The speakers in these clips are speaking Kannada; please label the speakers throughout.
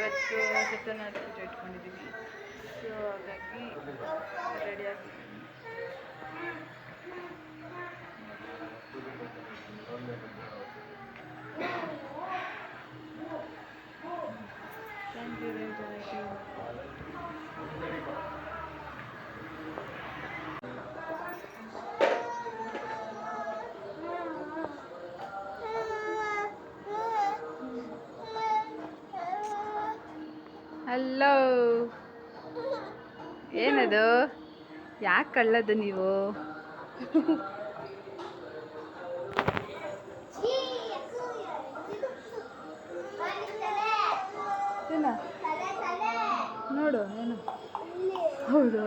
Speaker 1: ಇವತ್ತು ಸತ್ಯನಾರಾಯಣ ಪೂಜೆ ಇಟ್ಕೊಂಡಿದ್ದೀವಿ. ಸೊ ಹಾಗಾಗಿ ರೆಡಿ ಆಗ್ತೀವಿ. ಥ್ಯಾಂಕ್ ಯು ಹಲೋ, ಏನದು? ಯಾಕೆ ಕಳ್ಳದು ನೀವು? ನೋಡು ಏನು. ಹೌದು,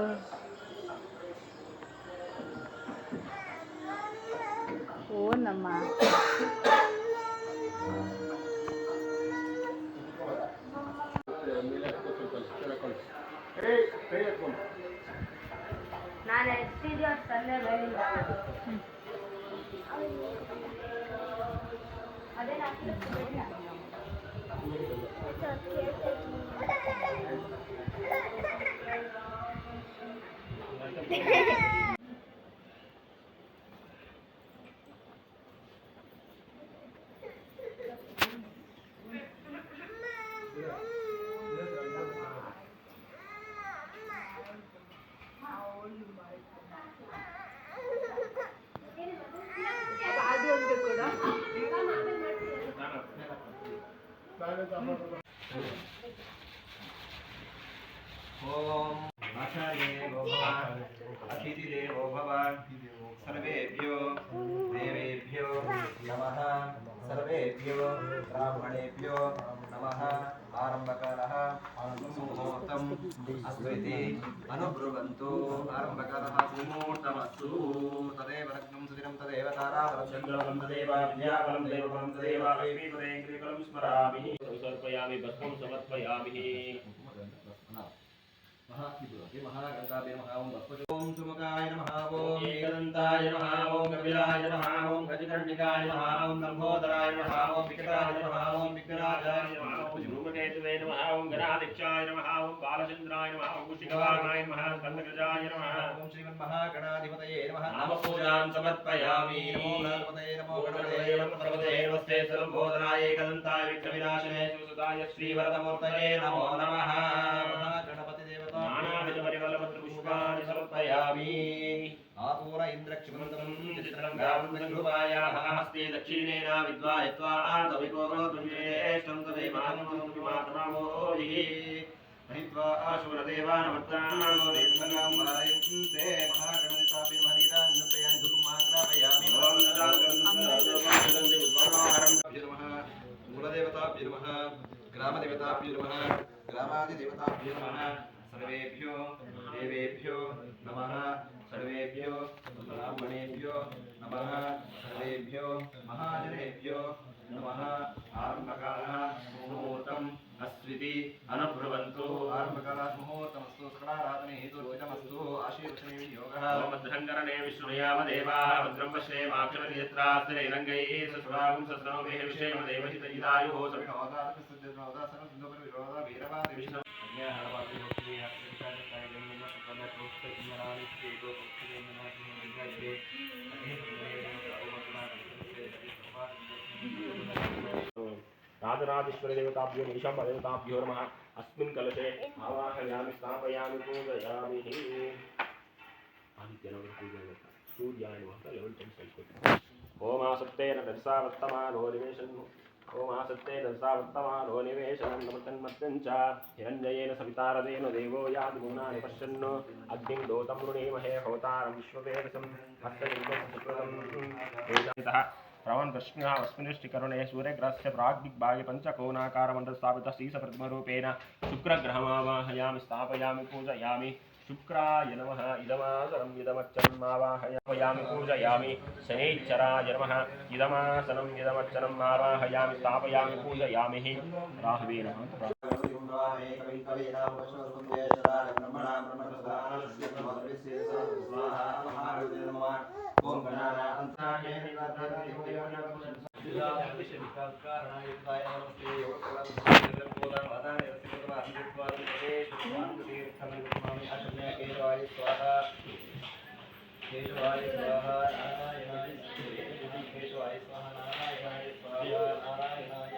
Speaker 1: ಓನಮ್ಮ. ನಾನು ಎಷ್ಟಿದೆಯೋ ತಂದೆ ಬರಲಿಲ್ಲ. ಅದೇ
Speaker 2: ओम आचार्यो भव अतिथिदेवो भव सर्वेभ्यो देवेभ्यो नमः सर्वेभ्यो ब्राह्मणेभ्यो नमः आरंभकालः मुहूर्तम् अस्मृति अनुब्रुवन्तु आरंभकालः मुहूर्तमस्तु तदेव लग्नं सुदिनं तदेव ताराबलं चन्द्रबलं तदेव विद्याबलं देवबलं तदेव वैवीपदेङ्ग्रिबलं स्मरामि समर्पयामि भस्मं समर्पयामि महागणताय नमः ओम सुमुखाय नमः ओम एकदन्ताय नमः ओम कपिलाय नमः ओम गजकर्णिकाय नमः ओम लंबोदराय नमः ओम विकटाय नमः ओम विघ्नराजाय नमः ओम धूमकेतवे नमः ओम गणाध्यक्षाय नमः ओम बालचन्द्राय नमः ओम कुशिकवाहनाय नमः स्कन्दगजाय नमः ओम श्रीमन्महागणाधिपतये नमः नामपूजां समर्पयामि नमो गणपतये नमो गणपतये नमो सर्वते नमस्ते लंबोदराय एकदन्ताय विघ्नविनाशिने सुसुताय श्रीवरदमूर्तये नमो नमः पुष्पाणि समर्पयामि आपूर इन्द्रक्षिमन्तं चित्ररङ्गावृन्दङ्गुपायाः हस्ते दक्षिणेन विद्वायत्वा आन्तविकोरोतुञ्जेष्टं तदेवानुमातमामोदिः महित्वा आशूरदेवानवर्तानो देवसङ्गं वारयन्ते महागणदिताभ्यं हरिराजनतयानि धूपमाग्रापयामि नमः मूलदेवताभ्यो नमः ग्रामदेवताभ्यो नमः ग्रामादिदेवताभ्यो नमः सर्वेभ्यो देवेभ्यो नमः सर्वेभ्यो ब्राह्मणेभ्यो नमः सर्वेभ्यो महाजनेभ्यो नमः आरंभकालः मुहूर्तम् अस्विति अनुब्रुवन्तु आरंभकालः मुहूर्तमस्तु सकलाराधने हेतुर्विदमस्तु आशीर्वचने विनियोगः भद्रङ्करणे विष्णुयाम देवाः भद्रं पश्येमाक्षरनेत्रास्ते रङ्गैः सस्वागं सस्रवमेः विषयं देवहितयुः सविनोदासनसुन्दरविरोधा वीरवादिविष्णु राजराजेश्वरी देवताभ्यो निशां देवताभ्यो नमः अस्मिन् कलशे आवाहयामि स्थापयामि पूजयामि सूर्याय नमः लेवल 10 ओम आसत्तेन दर्शावर्तमानो निवेशन् ओम आसत्तेन दर्शावर्तमानो निवेशनं नमतन्मत्यं च हिरण्ययेन सवितारदेन देवो यादिगुणानि पश्यन् अग्निं दोतं वृणीमहे होतारं विश्ववेदसं हस्तनिर्गतः प्रवन् कृष्णः अस्मिन्निष्टिकरुणे सूर्यग्रहस्य प्राग्दिग्भागे पञ्चकोणाकारमण्डल स्थापितः शीर्षप्रतिमरूपेण शुक्रग्रहमावाहयामि स्थापयामि पूजयामि शुक्राय नमः इदमासनं इदमर्चनम् आवाहयामि पूजयामि शनैश्चराय नमः इदमासनं इदमर्चनम् आवाहयामि स्थापयामि पूजयामि राहवे नमः ओम गणानां ಕೇಶವಾಯ ಸ್ವಾಹ ನಾರಾಯಣಾಯ ಕೇಶವಾಯ ಸ್ವಾಹ ನಾರಾಯಣಾಯ ಸ್ವಾಹ ನಾರಾಯಣಾಯ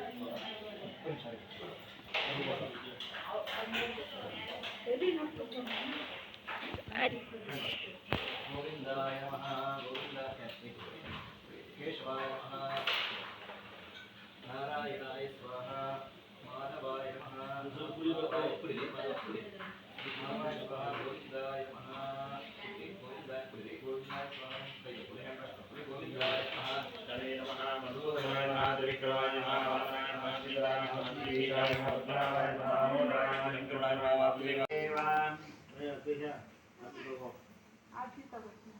Speaker 2: ಗೋವಿಂದಾಯ ನಮಃ ಗೋವಿಂದಾಯ ಕೇಶವಾಯ ನಮಃ ನಾರಾಯಣಾಯ ಸ್ವಾಹ ಮಾಧವಾಯ ನಮಃ ಮಾಧವಾಯ ಸ್ವಾಹ ಗೋವಿಂದಾಯ ನಮಃ ಗೋವಿಂದಾಯ ಗೋವಿಂದಾಯ ಸ್ವಾಹ ಗೋವಿಂದಾಯ ನಮಃ ತನೇ ನಮಃ ಮಧುಸೂದನಾಯ ನಮಃ ತ್ರಿವಿಕ್ರಮಾಯ ನಮಃ ವಾಮನಾಯ ನಮಃ ಶ್ರೀಧರಾಯ ನಮಃ ಶ್ರೀಶಾಯ ನಮಃ ಪದ್ಮನಾಭಾಯ ನಮಃ ಮೋದರಾಯ ನಮಃ ಶಂಕರಾಯ ನಮಃ ವಾಸುದೇವಾಯ
Speaker 1: ಆರ್ತಿ ತಗೋತೀನಿ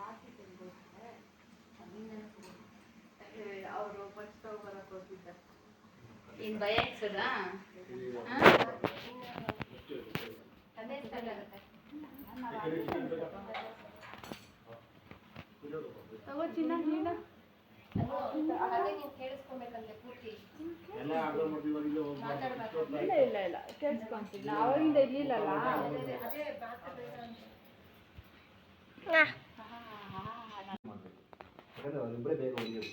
Speaker 1: ಆರ್ತಿ ತೆಗೆದುಕೊಳ್ತಾರೆ ಅವರು ಬಸ್ ತಗೊಬರಕ್ಕೆ ಹೋಗಿದ್ದ
Speaker 3: ಇನ್ ಭಯ ಇಡ್ಸೋದಾ
Speaker 1: ತಗೋ ಚಿನ್ನ ನೀನ
Speaker 3: ಕೇಳಿಸ್ಕೊಬೇಕಂದ್ರೆ ಪೂರ್ತಿ
Speaker 1: ಇಲ್ಲ ಇಲ್ಲ ಇಲ್ಲ ಕೇಳಿಸ್ಕೊಂತಿಲ್ಲ ಅವಾಗಿಂದ ಇರ್ಲಿಲ್ಲಲ್ಲ
Speaker 2: ಯಾಕಂದರೆ ಅವರಿಬ್ಬರೇ ಬೇಗ ಹೊಲಿಯೋದು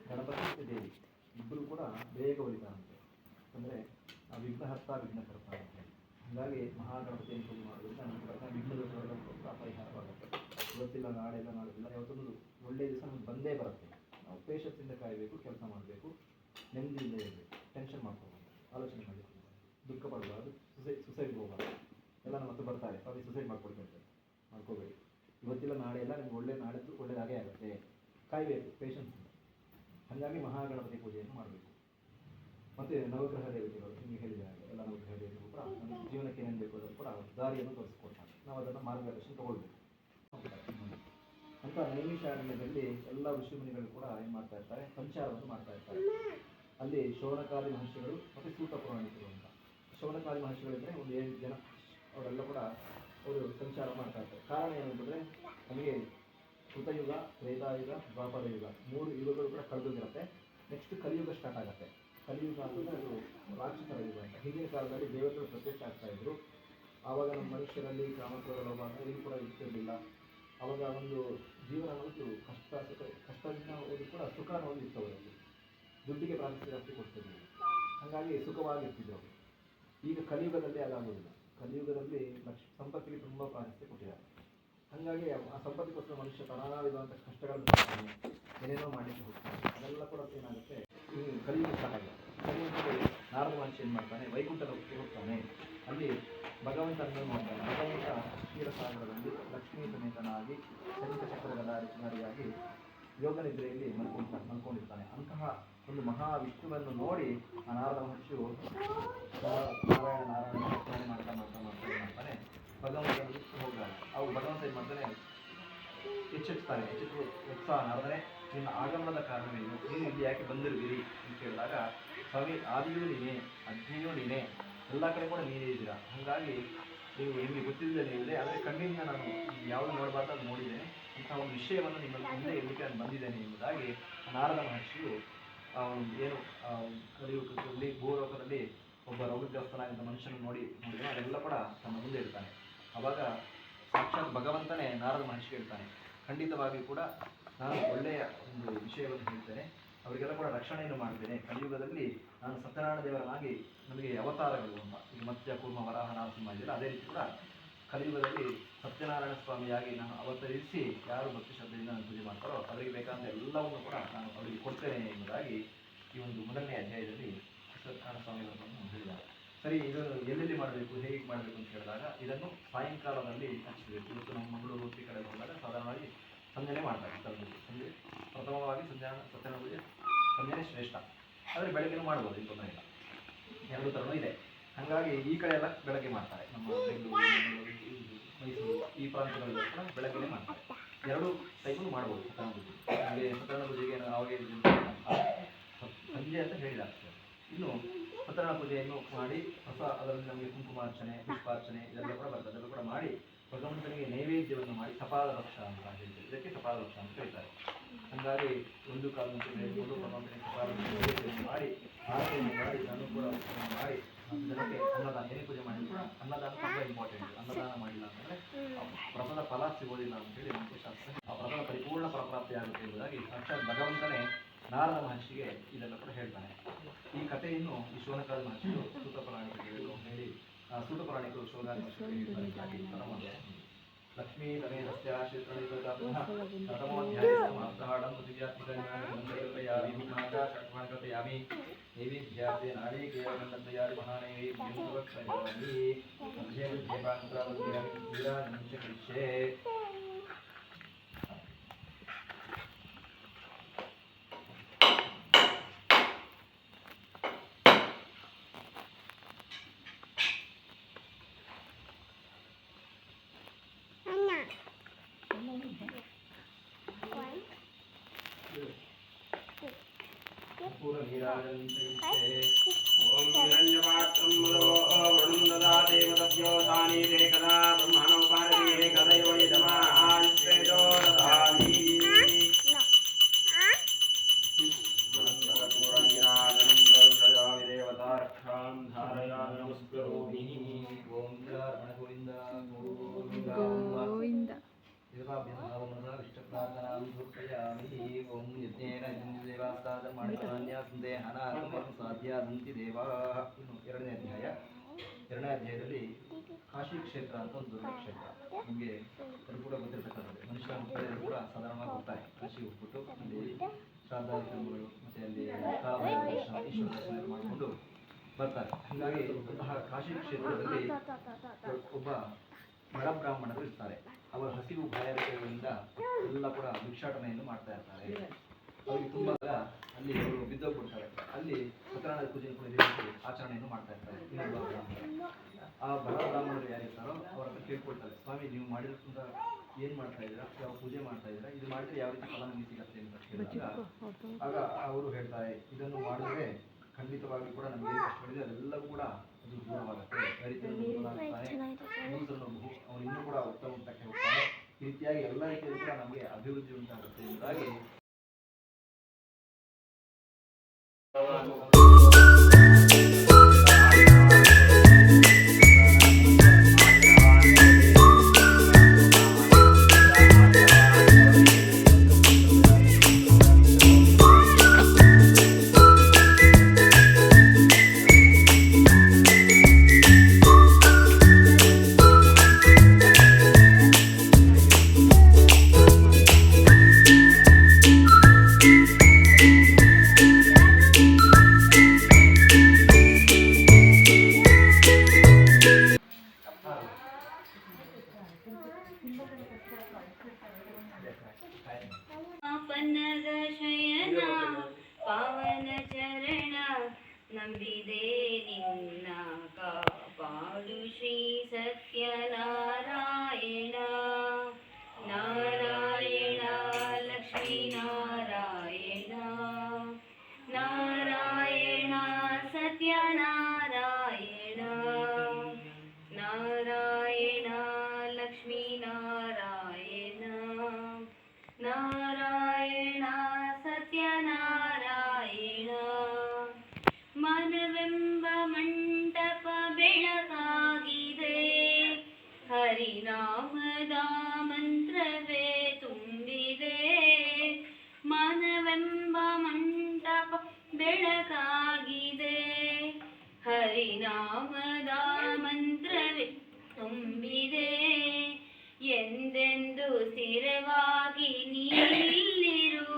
Speaker 2: ಗಣಪತಿ ಮತ್ತು ದೇವಿ ಇಬ್ಬರು ಕೂಡ ಬೇಗ ಹೊಲಿತಾರಂತೆ ಅಂದರೆ ಆ ವಿಘ್ನಹರ್ತ ವಿಘ್ನಕರ್ತ ಅಂತ ಹಾಗಾಗಿ ಮಹಾಗಣಪತಿಯನ್ನು ಪೂಜೆ ಮಾಡೋದ್ರಿಂದ ನಮಗೆ ಬರ್ತಾ ವಿಘ್ನ ದೋಷಗಳೆಲ್ಲ ಕೂಡ ಪರಿಹಾರವಾಗುತ್ತೆ. ಇವತ್ತಿಲ್ಲ ನಾಳೆಲ್ಲ ನಾಳೆಲ್ಲ ಯಾವತ್ತೊಂದು ಒಳ್ಳೆಯ ದಿವಸ ನಮಗೆ ಬಂದೇ ಬರುತ್ತೆ. ನಾವು ಪೇಷನ್ಸಿಂದ ಕಾಯಬೇಕು, ಕೆಲಸ ಮಾಡಬೇಕು, ನೆಮ್ಮದಿಯಿಂದ ಇರಬೇಕು, ಟೆನ್ಷನ್ ಮಾಡ್ಕೋಬಾರ್ದು, ಆಲೋಚನೆ ಮಾಡಬೇಕು, ದುಃಖ ಪಡಬಾರ್ದು, ಸುಸೈಡ್ಗೆ ಹೋಗಬಾರ್ದು. ಎಲ್ಲ ನಮ್ಮ ಹತ್ರ ಬರ್ತಾರೆ, ಸ್ವಾಮಿ ಸುಸೈಡ್ ಮಾಡ್ಕೋಬೇಡಿ, ಇವತ್ತಿಲ್ಲ ನಾಳೆ ಎಲ್ಲ ನಿಮ್ಗೆ ಒಳ್ಳೆ ನಾಳೆದ್ದು ಒಳ್ಳೆಯದಾಗೇ ಆಗುತ್ತೆ. ಕಾಯಬೇಕು ಪೇಷನ್ಸ್. ಹಾಗಾಗಿ ಮಹಾಗಣಪತಿ ಪೂಜೆಯನ್ನು ಮಾಡಬೇಕು. ಮತ್ತು ನವಗ್ರಹ ದೇವತೆಗಳು ನಿಮಗೆ ಹೇಳಿದ ಹಾಗೆ ಎಲ್ಲ ನವಗ್ರಹ ದೇವತೆಗಳು ಕೂಡ ನಮಗೆ ಜೀವನಕ್ಕೆ ಏನೇನು ಬೇಕು ಅದನ್ನು ಕೂಡ ದಾರಿಯನ್ನು ತೋರಿಸ್ಕೊಡ್ತಾರೆ. ನಾವು ಅದನ್ನು ಮಾರ್ಗದರ್ಶನ ತಗೊಳ್ಬೇಕು ಅಂತ ನೈಮಿಷಾರಣ್ಯದಲ್ಲಿ ಎಲ್ಲ ಋಷಿಮುನಿಗಳು ಕೂಡ ಏನು ಮಾಡ್ತಾ ಇರ್ತಾರೆ, ಸಂಚಾರವನ್ನು ಮಾಡ್ತಾ ಇರ್ತಾರೆ. ಅಲ್ಲಿ ಶೌನಕಾದಿ ಮಹರ್ಷಿಗಳು ಮತ್ತು ಸೂತ ಪುರಾಣಿಕರು ಅಂತ. ಶೌನಕಾದಿ ಮಹರ್ಷಿಗಳಿಂದರೆ ಒಂದು 7 ಜನ, ಅವರೆಲ್ಲ ಕೂಡ ಅವರು ಸಂಚಾರ ಮಾಡ್ತಾ ಇರ್ತಾರೆ. ಕಾರಣ ಏನಂತಂದರೆ ನಮಗೆ ಕೃತಯುಗ, ತ್ರೇತಾಯುಗ, ದ್ವಾಪರ ಯುಗ 3 ಯುಗಗಳು ಕೂಡ ಕಳೆದೋಗಿರುತ್ತೆ. ನೆಕ್ಸ್ಟ್ ಕಲಿಯುಗ ಸ್ಟಾರ್ಟ್ ಆಗುತ್ತೆ. ಕಲಿಯುಗ ಅಂತಂದರೆ ಅದು ರಾಕ್ಷಸರ ಯುಗ ಅಂತ. ಹಿಂದಿನ ಕಾಲದಲ್ಲಿ ದೇವತೆಗಳು ಪ್ರತ್ಯಕ್ಷ ಆಗ್ತಾಯಿದ್ರು. ಆವಾಗ ನಮ್ಮ ಮನುಷ್ಯರಲ್ಲಿ ಕಾಮಕ್ರೋಧ ಲೋಭ ಇದು ಕೂಡ ಇರ್ತಿರಲಿಲ್ಲ. ಆವಾಗ ಒಂದು ಜೀವನ ಅನ್ನೋದು ಕಷ್ಟದಿಂದ ಹೋಗಿ ಕೂಡ ಸುಖ ಅನ್ನೋದು ಇತ್ತು ಅವರಲ್ಲಿ. ದುಡ್ಡಿಗೆ ಪ್ರಾಶಸ್ತ್ಯ ಜಾಸ್ತಿ ಕೊಡ್ತಿರ್ಲಿಲ್ಲ, ಹಾಗಾಗಿ ಸುಖವಾಗಿರ್ತಿದ್ರು ಅವರು. ಈಗ ಕಲಿಯುಗದಲ್ಲಿ ಅದಾಗೋದಿಲ್ಲ. ಕಲಿಯುಗದಲ್ಲಿ ಸಂಪತ್ತಿಗೆ ತುಂಬ ಪ್ರಾಶಸ್ತ್ಯ ಕೊಟ್ಟಿದ್ದಾರೆ. ಹಾಗಾಗಿ ಆ ಸಂಪತ್ತಿಗೋಸ್ಕರ ಮನುಷ್ಯ ತನಾವಿರುವಂಥ ಕಷ್ಟಗಳನ್ನು ಮಾಡ್ತಾನೆ, ಏನೇನೋ ಮಾಡಲಿಕ್ಕೆ ಹೋಗ್ತಾನೆ. ಅದೆಲ್ಲ ಕೂಡ ಏನಾಗುತ್ತೆ, ಈ ಕಲಿಯುಗ ಸ್ಟಾರ್ಟ್ ಆಗಿದೆ. ಕಲಿಯುಗದಲ್ಲಿ ನಾರದ ಮಹರ್ಷಿ ಏನು ಮಾಡ್ತಾನೆ, ವೈಕುಂಠ ಲೋಕಕ್ಕೆ ಹೋಗ್ತಾನೆ. ಅಲ್ಲಿ ಭಗವಂತನನ್ನು ನೋಡ್ತಾನೆ. ಭಗವಂತ ಕ್ಷೀರಸಾಗರದಲ್ಲಿ ಲಕ್ಷ್ಮೀ ಸಮೇತನಾಗಿ ಶಂಖಚಕ್ರ ಗದಾರಿಯಾಗಿ ಯೋಗ ನಿದ್ರೆಯಲ್ಲಿ ಮಲ್ಕೊಂಡಿರ್ತಾನೆ. ಅಂತಹ ಒಂದು ಮಹಾವಿಷ್ಣುವನ್ನು ನೋಡಿ ಆ ನಾರದ ಮಹರ್ಷಿಯು ನಾರಾಯಣ ಸ್ಮರಣೆ ಮಾಡ್ತಾನೆ ಭಗವಂತನಲ್ಲಿ ಹೋಗ್ತಾನೆ. ಅವು ಭಗವಂತ ಏನು ಮಾಡ್ತಾನೆ, ಎಚ್ಚೆತ್ತಾರೆ. ಉತ್ಸಾಹ ನಾರದನೆ, ನಿನ್ನ ಆಗಮನದ ಕಾರಣವೇನು, ನೀನು ಇಲ್ಲಿ ಯಾಕೆ ಬಂದಿರುವಿರಿ ಅಂತ ಕೇಳಿದಾಗ, ಸ್ವಾಮಿ ಆದಿಯೂ ನೀನೇ, ಅಜ್ಞೆಯೂ ನೀನೇ, ಎಲ್ಲ ಕಡೆ ಕೂಡ ನೀನೇ ಇದ್ದೀರಾ. ಹಾಗಾಗಿ ನಿಮಗೆ ಗೊತ್ತಿಲ್ಲದೆ ನೀವಿದೆ, ಆದರೆ ಕಣ್ಣಿಂದ ನಾನು ಯಾವುದು ನೋಡಬಾರ್ದು ಅದು ನೋಡಿದ್ದೇನೆ, ಅಂತಹ ಒಂದು ವಿಷಯವನ್ನು ನಿಮ್ಮ ಮುಂದೆ ಇರಲಿಕ್ಕೆ ನಾನು ಬಂದಿದ್ದೇನೆ ಎಂಬುದಾಗಿ ನಾರದ ಮಹರ್ಷಿಯು ಏನು ಕಲಿಯುಗದಲ್ಲಿ ಭೂಲೋಕದಲ್ಲಿ ಒಬ್ಬ ರೋಗಗ್ರಸ್ತನಾಗಿದ್ದ ಮನುಷ್ಯನ ನೋಡಿದ್ರೆ ಅದೆಲ್ಲ ಕೂಡ ತನ್ನ ಮುಂದೆ ಇರ್ತಾನೆ. ಆವಾಗ ಸಾಕ್ಷಾತ್ ಭಗವಂತನೇ ನಾರದ ಮಹರ್ಷಿ ಹೇಳ್ತಾನೆ, ಖಂಡಿತವಾಗಿಯೂ ಕೂಡ ನಾನು ಒಳ್ಳೆಯ ಒಂದು ವಿಷಯವನ್ನು ಹೇಳ್ತೇನೆ, ಅವರಿಗೆಲ್ಲ ಕೂಡ ರಕ್ಷಣೆಯನ್ನು ಮಾಡ್ತೇನೆ. ಕಲಿಯುಗದಲ್ಲಿ ನಾನು ಸತ್ಯನಾರಾಯಣ ದೇವರನಾಗಿ ನಮಗೆ ಅವತಾರಗಳು ಅಂತ, ಈಗ ಮತ್ಸ್ಯ ಕೂರ್ಮ ವರಾಹ ನರಸಿಂಹ ಇದೆಯಲ್ಲ, ಅದೇ ರೀತಿ ಕೂಡ ಕಲಿಯುಗದಲ್ಲಿ ಸತ್ಯನಾರಾಯಣ ಸ್ವಾಮಿಯಾಗಿ ನಾನು ಅವತರಿಸಿ ಯಾರು ಭಕ್ತಿ ಶ್ರದ್ಧೆಯಿಂದ ನಾನು ಪೂಜೆ ಮಾಡ್ತಾರೋ ಅವರಿಗೆ ಬೇಕಾದ ಎಲ್ಲವನ್ನು ಕೂಡ ನಾನು ಅವರಿಗೆ ಕೊಡ್ತೇನೆ ಎಂಬುದಾಗಿ ಈ ಒಂದು 1ನೇ ಅಧ್ಯಾಯದಲ್ಲಿ ಸತ್ಯನಾರಾಯಣ ಸ್ವಾಮಿಗಳನ್ನು ಹೇಳಿದ್ದಾರೆ. ಸರಿ, ಇದನ್ನು ಎಲ್ಲೆಲ್ಲಿ ಮಾಡಬೇಕು, ಹೇಗೆ ಮಾಡಬೇಕು ಅಂತ ಹೇಳಿದಾಗ, ಇದನ್ನು ಸಾಯಂಕಾಲದಲ್ಲಿ ಹಚ್ಚಬೇಕು. ಇವತ್ತು ನಮ್ಮ ಮಂಗಳೂರು ಈ ಕಡೆ ಹೋದಾಗ ಸಾಧಾರಣವಾಗಿ ಸಂಜೆನೇ ಮಾಡ್ತಾರೆ. ಸಂಜೆ ಪ್ರಥಮವಾಗಿ ಸತ್ಯನಾರಾಯಣ ಪೂಜೆ ಸಂಜೆನೇ ಶ್ರೇಷ್ಠ, ಆದರೆ ಬೆಳಗ್ಗೆನೂ ಮಾಡ್ಬೋದು, ಇದು ತೊಂದರೆ ಇಲ್ಲ. 2 ಥರನೂ ಇದೆ. ಹಾಗಾಗಿ ಈ ಕಡೆ ಎಲ್ಲ ಬೆಳಗ್ಗೆ ಮಾಡ್ತಾರೆ. ನಮ್ಮ ಬೆಂಗಳೂರು, ಮೈಸೂರು ಈ ಪ್ರಾಂತ್ಯಗಳಲ್ಲಿ ಕೂಡ ಬೆಳಗ್ಗೆನೇ ಮಾಡ್ತಾರೆ. 2 ಟೈಮು ಮಾಡ್ಬೋದು ಸತ್ಯನಾರಾಯಣ ಪೂಜೆ. ಹಾಗೆ ಸತ್ಯನಾರಾಯಣ ಪೂಜೆಗೆ ಅವಾಗೆ ಸಂಜೆ ಅಂತ ಹೇಳಿದ್ದಾರೆ. ಇನ್ನು ಸತ್ಯನಾರಾಯಣ ಪೂಜೆಯನ್ನು ಮಾಡಿ ಅದರಲ್ಲಿ ನಮಗೆ ಕುಂಕುಮಾರ್ಚನೆ, ಪುಷ್ಪಾರ್ಚನೆ ಇದೆಲ್ಲ ಕೂಡ ಬರ್ತದೆ. ಅದೆಲ್ಲ ಕೂಡ ಮಾಡಿ ಭಗವಂತನಿಗೆ ನೈವೇದ್ಯವನ್ನು ಮಾಡಿ ಸಪಾದ ಭಕ್ಷ ಅಂತ ಹೇಳ್ತಾರೆ. ಇದಕ್ಕೆ ಸಪಾದ ಭಕ್ಷ ಅಂತ ಹೇಳ್ತಾರೆ. ಹಾಗಾಗಿ ಒಂದು ಕಾಲು ಮೂರು ಮಾಡಿ ಆರತಿಯನ್ನು ಮಾಡಿ ನಾನು ಕೂಡ ಮಾಡಿ ಜನಕ್ಕೆ ಅನ್ನದಾನ ಏನೇ ಪೂಜೆ ಮಾಡಿದ್ರು ಕೂಡ ಅನ್ನದಾನ ತುಂಬ ಇಂಪಾರ್ಟೆಂಟ್. ಅನ್ನದಾನ ಮಾಡಿಲ್ಲ ಅಂತಂದರೆ ವ್ರತದ ಫಲ ಸಿಗೋದಿಲ್ಲ ಅಂತೇಳಿ ನಮಗೆ ಶಾಸ್ತ್ರ. ಆ ವ್ರತದ ಪರಿಪೂರ್ಣ ಫಲಪ್ರಾಪ್ತಿ ಆಗುತ್ತೆ ಎಂಬುದಾಗಿ ಸಾಕ್ಷಾತ್ ಭಗವಂತನೇ ನಾರದ ಮಹರ್ಷಿಗೆ ಇದೆಲ್ಲ ಕೂಡ ಹೇಳ್ತಾನೆ. ಈ ಕಥೆಯನ್ನು ಈ ಶೌನಕಾದಿ ಮಹರ್ಷಿಗಳು ಸೂತ ಪುರಾಣಿಕರು ಹೇಳಿ ಸೂತ ಪುರಾಣಿಕರು ಶೌನಕಾದಿ ಮಹರ್ಷಿಗಳು ಲಕ್ಷ್ಮೀ ತಮೇತಸ್ಯ ಶತಮೋಧ್ಯಾಯಂ ಪೃಥಿವ್ಯಾತ್ಮಕಲ್ಪಯಾಮಿ ಭೂಮಾತಾ ಷಟ್ಮಣಕಲ್ಪಯಾಮಿ ನೈವೇದ್ಯಾರ್थे ನಾಳೀಕೇಯಗಂಧರ್ಪಯಾಮಿ ಮಹಾನೈವೇದ್ಯಂ ಕರಿಷ್ಯೆ.
Speaker 4: ओम हिरण्यपात्रं मदो वरुणं ददाति मदभ्यो दानि ते कदा ब्रह्मणो पारति कदैव यजमानस्वेदो ददामि पुरंगिराजनं दर्शयामि देवतारक्षां धारयामि नमस्करोमि.
Speaker 2: ओम गोविंद गोविंद
Speaker 1: ಗೋವಿಂದ
Speaker 2: विष्टप्रार्थनां समर्पयामि. ओम यज्ञेन देवास्तादमाणिकान्यासन्ते हनार्थं साध्यासन्ति देवाः. ಇನ್ನು ಎರಡನೇ ಅಧ್ಯಾಯದಲ್ಲಿ ಕಾಶಿ ಕ್ಷೇತ್ರ ಅಂತ ಒಂದು ದೊಡ್ಡ ಕ್ಷೇತ್ರ. ನಿಮಗೆ ಅದು ಕೂಡ ಗೊತ್ತಿರತಕ್ಕಂಥದ್ದು. ಮನುಷ್ಯ ಮಕ್ಕಳೆಲ್ಲರೂ ಕೂಡ ಸಾಧಾರಣವಾಗಿ ಹೋಗ್ತಾರೆ ಕಾಶಿ ಹೋಗ್ಬಿಟ್ಟು ಅಲ್ಲಿ ಶ್ರಾದ್ದ ಕರ್ಮಗಳು ಮತ್ತು ಅಲ್ಲಿ ಈಶ್ವರ ದರ್ಶನ ಮಾಡಿಕೊಂಡು ಬರ್ತಾರೆ. ಹಾಗಾಗಿ ಅಂತಹ ಕಾಶಿ ಕ್ಷೇತ್ರದಲ್ಲಿ ಒಬ್ಬ ಬಡ ಬ್ರಾಹ್ಮಣರು ಇರ್ತಾರೆ. ಅವರ ಹಸಿವು ಬಾಯಾರಿಕೆಗಳಿಂದ ಎಲ್ಲ ಕೂಡ ಭಿಕ್ಷಾಟನೆಯನ್ನು ಮಾಡ್ತಾ ಇರ್ತಾರೆ. ಅವರಿಗೆ ತುಂಬ ಅಲ್ಲಿ ಅವರು ಬಿದ್ದೋಗ್ಬಿಡ್ತಾರೆ. ಅಲ್ಲಿ ಸತ್ಯನಾರಾಯಣ ಪೂಜೆ ಆಚರಣೆಯನ್ನು ಮಾಡ್ತಾ ಇರ್ತಾರೆ. ಇನ್ನೊಬ್ಬ ಬ್ರಾಹ್ಮಣರು, ಆ ಬಡ ಬ್ರಾಹ್ಮಣರು ಯಾರಿರ್ತಾರೋ ಅವ್ರ ಹತ್ರ ಕೇಳ್ಕೊಳ್ತಾರೆ, ಸ್ವಾಮಿ ನೀವು ಮಾಡಿರೋದ್ರಿಂದ ಏನು ಮಾಡ್ತಾ ಇದ್ದೀರಾ, ಯಾವ ಪೂಜೆ ಮಾಡ್ತಾ ಇದ್ದೀರಾ, ಇದು ಮಾಡಿದ್ರೆ ಯಾವ ರೀತಿ ಫಲ ನಮಗೆ ಸಿಗತ್ತೆ ಅಂತ ಕೇಳಿದಾಗ ಆಗ ಅವರು ಹೇಳ್ತಾರೆ, ಇದನ್ನು ಮಾಡಿದ್ರೆ ಖಂಡಿತವಾಗಿ ಕೂಡ ನಮಗೆ ಏನು ಕಷ್ಟಪಡಿದೆ ಅದೆಲ್ಲವೂ ಕೂಡ ಅದು ದೂರವಾಗುತ್ತೆ. ರೈತರನ್ನು ಅವನು ಇನ್ನೂ ಕೂಡ ಉತ್ತಮ ಮಟ್ಟಕ್ಕೆ ಹೋಗ್ತಾನೆ. ಈ ರೀತಿಯಾಗಿ ಎಲ್ಲ ರೀತಿಯಲ್ಲೂ ಕೂಡ ನಮಗೆ ಅಭಿವೃದ್ಧಿ ಉಂಟಾಗುತ್ತೆ ಎಂಬುದಾಗಿ
Speaker 5: ಶಯನ ಪಾವನ ಚರಣ ನಂಬಿದೆ ನಿನ್ನ ಕಾಪಾಡು ಶ್ರೀ ಸತ್ಯನಾರಾಯಣ. ನಾರಾಯಣ ಲಕ್ಷ್ಮೀ ನಾರಾಯಣ, ನಾರಾಯಣ ಸತ್ಯನಾರಾಯಣ, ನಾರಾಯಣ ಲಕ್ಷ್ಮೀ ನಾರಾಯಣ, ನಾರಾಯಣ ಸತ್ಯನಾರಾಯಣ. ಮನವೆಂಬ ಮಂಟಪ ಬೆಳಕಾಗಿದೆ, ಹರಿನಾಮದ ಮಂತ್ರವೇ ತುಂಬಿದೆ. ಮನವೆಂಬ ಮಂಟಪ ಬೆಳಕಾಗಿದೆ, ಹರಿನಾಮದ ಮಂತ್ರವೇ ತುಂಬಿದೆ. ಎಂದೆಂದು ಸ್ಥಿರವಾಗಿ ನೀಲ್ಲಿರು,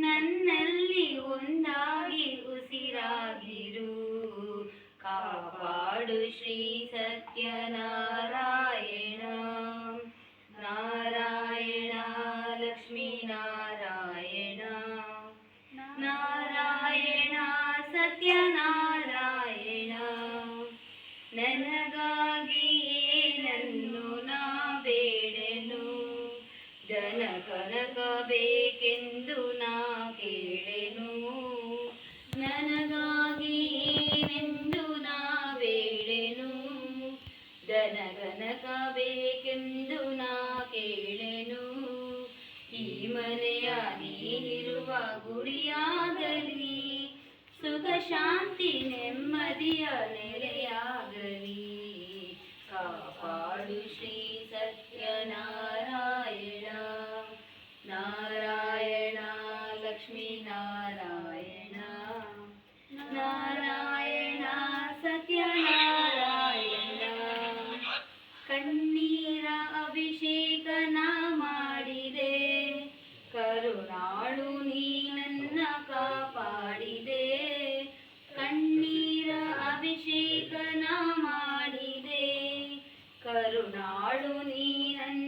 Speaker 5: ನನ್ನಲ್ಲಿ ಒಂದಾಗಿ ಉಸಿರಾಗಿರು. ಕಾಪಾಡು ಶ್ರೀ ಸತ್ಯನಾರಾಯಣ, ನಾರಾಯಣ ಲಕ್ಷ್ಮೀ ನಾರಾಯಣ, ನಾರಾಯಣ ಸತ್ಯನಾರಾಯಣ. ನನಗಾಗಿಯೇ ನನ್ನು ನಾ ಬೇಡೆನು, ಜನ ಕನಕ ಬೇಕೆಂದು ನಾ ಕೇಳೆನು. ನನಗಾಗಿಯೇನೆಂದು ನಾ ಬೇಡೆನು, ಜನ ಕನಕ ಬೇಕೆಂದು ನಾ ಕೇಳೆನು. ಈ ಮನೆಯ ಗುಡಿಯಾಗಲಿ, ಸುಖ ಶಾಂತಿ ನೆಮ್ಮದಿಯ ನೆಲೆಯಾಗಲಿ. ಕಾಪಾಡು ಶ್ರೀ ಸತ್ಯನಾರಾಯಣ, ನಾರಾಯಣ ಲಕ್ಷ್ಮೀ ನಾರಾಯಣ, ನಾರಾಯಣ ಸತ್ಯನಾರಾಯಣ. ಕಣ್ಣೀರ ಅಭಿಷೇಕನ ಮಾಡಿದೆ, ಕರುಣಾಳು ನೀ ನನ್ನ ಕಾಪಾಡಿದೆ. ಕಣ್ಣೀರ ಅಭಿಷೇಕನ ಮಾಡಿದೆ, ಕರುಣಾಳು ನೀ ನನ್ನ